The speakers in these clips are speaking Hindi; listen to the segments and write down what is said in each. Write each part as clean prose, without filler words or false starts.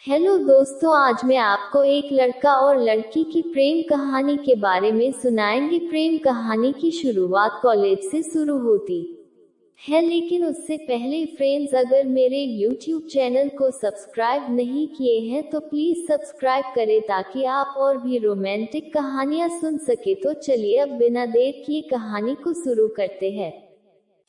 हेलो दोस्तों, आज मैं आपको एक लड़का और लड़की की प्रेम कहानी के बारे में सुनाएंगे। प्रेम कहानी की शुरुआत कॉलेज से शुरू होती है, लेकिन उससे पहले फ्रेंड्स, अगर मेरे YouTube चैनल को सब्सक्राइब नहीं किए हैं तो प्लीज सब्सक्राइब करें ताकि आप और भी रोमांटिक कहानियां सुन सके। तो चलिए अब बिना देर किए कहानी को शुरू करते हैं।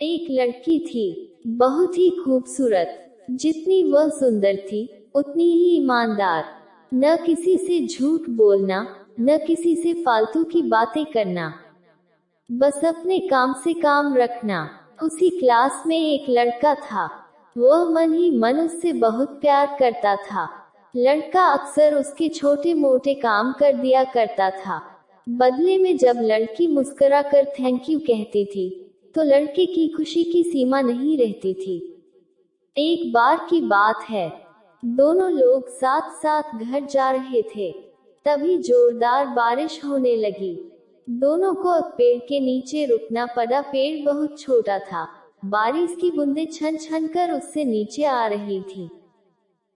एक लड़की थी, बहुत ही खूबसूरत। जितनी वह सुंदर थी उतनी ही ईमानदार। न किसी से झूठ बोलना, न किसी से फालतू की बातें करना, बस अपने काम से काम रखना। उसी क्लास में एक लड़का था। वह मन ही मन उससे बहुत प्यार करता था। लड़का अक्सर उसके छोटे मोटे काम कर दिया करता था। बदले में जब लड़की मुस्कुराकर थैंक यू कहती थी तो लड़के की खुशी की सीमा नहीं रहती थी। एक बार की बात है, दोनों लोग साथ साथ घर जा रहे थे। तभी जोरदार बारिश होने लगी। दोनों को एक पेड़ के नीचे रुकना पड़ा। पेड़ बहुत छोटा था। बारिश की बूंदें छन छन कर उससे नीचे आ रही थी।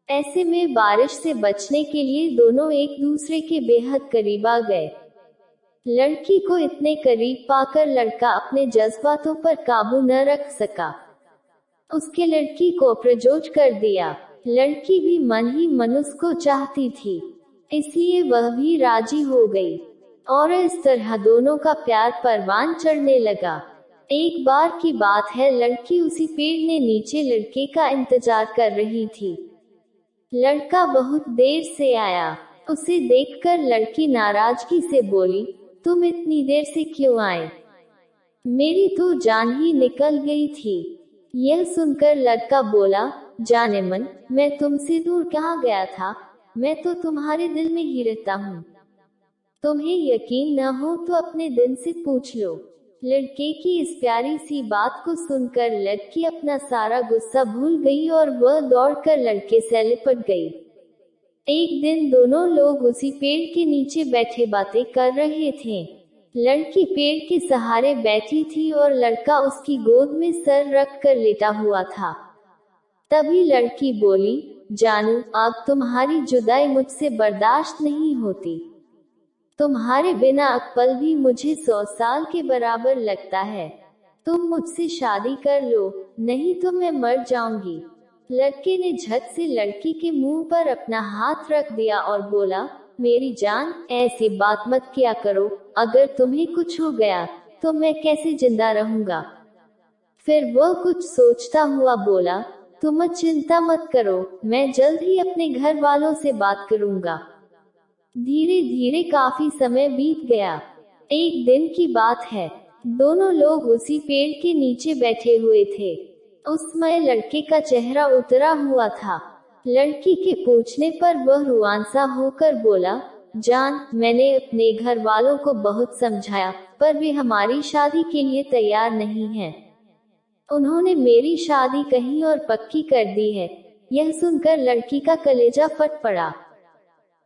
ऐसे में बारिश से बचने के लिए दोनों एक दूसरे के बेहद करीब आ गए। लड़की को इतने करीब पाकर लड़का अपने जज्बातों पर काबू न रख सका। उसके लड़की को प्रपोज कर दिया। लड़की भी मन ही मन उसको चाहती थी, इसलिए वह भी राजी हो गई और इस तरह दोनों का प्यार परवान चढ़ने लगा। एक बार की बात है, लड़की उसी पेड़ ने नीचे लड़के का इंतजार कर रही थी। लड़का बहुत देर से आया। उसे देखकर लड़की नाराजगी से बोली, तुम इतनी देर से क्यों आए? मेरी तो जान ही निकल गई थी। यह सुनकर लड़का बोला, जाने मन, मैं तुमसे दूर कहाँ गया था, मैं तो तुम्हारे दिल में ही रहता हूँ। तुम्हें यकीन न हो तो अपने दिल से पूछ लो। लड़के की इस प्यारी सी बात को सुनकर लड़की अपना सारा गुस्सा भूल गई और वह दौड़कर लड़के से लिपट गई। एक दिन दोनों लोग उसी पेड़ के नीचे बैठे बातें कर रहे थे। लड़की पेड़ के सहारे बैठी थी और लड़का उसकी गोद में सर रख कर लेटा हुआ था। तभी लड़की बोली, जानू, अब तुम्हारी जुदाई मुझसे बर्दाश्त नहीं होती। तुम्हारे बिना एक पल भी मुझे 100 साल के बराबर लगता है। तुम मुझसे शादी कर लो, नहीं तो मैं मर जाऊंगी। लड़के ने झट से लड़की के मुंह पर अपना हाथ रख दिया और बोला, मेरी जान, ऐसी बात मत किया करो। अगर तुम्हें कुछ हो गया तो मैं कैसे जिंदा रहूंगा? फिर वह कुछ सोचता हुआ बोला, तुम चिंता मत करो, मैं जल्द ही अपने घर वालों से बात करूंगा। धीरे धीरे काफी समय बीत गया। एक दिन की बात है, दोनों लोग उसी पेड़ के नीचे बैठे हुए थे। उस समय लड़के का चेहरा उतरा हुआ था। लड़की के पूछने पर वह रुआंसा होकर बोला, जान, मैंने अपने घर वालों को बहुत समझाया, पर वे हमारी शादी के लिए तैयार नहीं हैं। उन्होंने मेरी शादी कहीं और पक्की कर दी है। यह सुनकर लड़की का कलेजा फट पड़ा।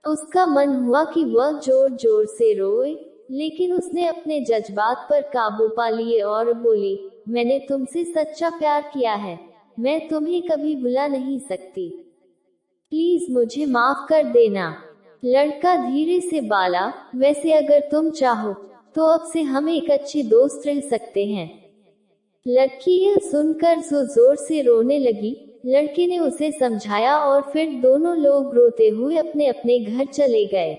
उसका मन हुआ कि वह जोर जोर से रोए, लेकिन उसने अपने जज्बात पर काबू पा लिए और बोली, मैंने तुमसे सच्चा प्यार किया है, मैं तुम्हें कभी भुला नहीं सकती। प्लीज मुझे माफ कर देना। लड़का धीरे से बोला, वैसे अगर तुम चाहो तो अब से हम एक अच्छे दोस्त रह सकते हैं। लड़की यह सुनकर जोर से रोने लगी। लड़के ने उसे समझाया और फिर दोनों लोग रोते हुए अपने अपने घर चले गए।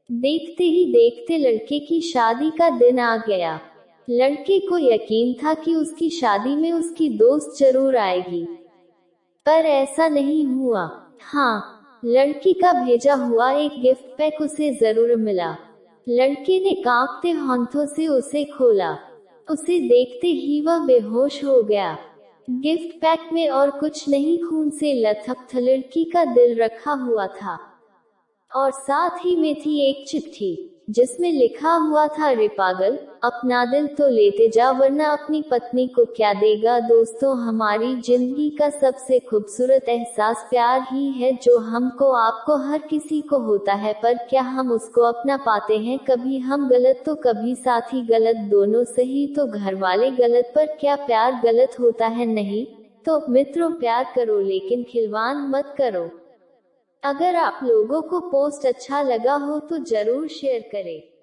देखते ही देखते लड़के की शादी का दिन आ गया। लड़के को यकीन था कि उसकी शादी में उसकी दोस्त जरूर आएगी, पर ऐसा नहीं हुआ। हाँ, लड़की का भेजा हुआ एक गिफ्ट पैक उसे जरूर मिला। लड़के ने कांपते हाथों से उसे खोला। उसे देखते ही वह बेहोश हो गया। गिफ्ट पैक में और कुछ नहीं, खून से लथपथ लड़की का दिल रखा हुआ था और साथ ही में थी एक चिट्ठी जिसमें लिखा हुआ था, रे पागल, अपना दिल तो लेते जा वरना अपनी पत्नी को क्या देगा। दोस्तों, हमारी जिंदगी का सबसे खूबसूरत एहसास प्यार ही है, जो हमको आपको हर किसी को होता है, पर क्या हम उसको अपना पाते हैं? कभी हम गलत तो कभी साथी गलत, दोनों सही तो घर वाले गलत, पर क्या प्यार गलत होता है? नहीं। तो मित्रों, प्यार करो लेकिन खिलवाड़ मत करो। अगर आप लोगों को पोस्ट अच्छा लगा हो तो जरूर शेयर करें।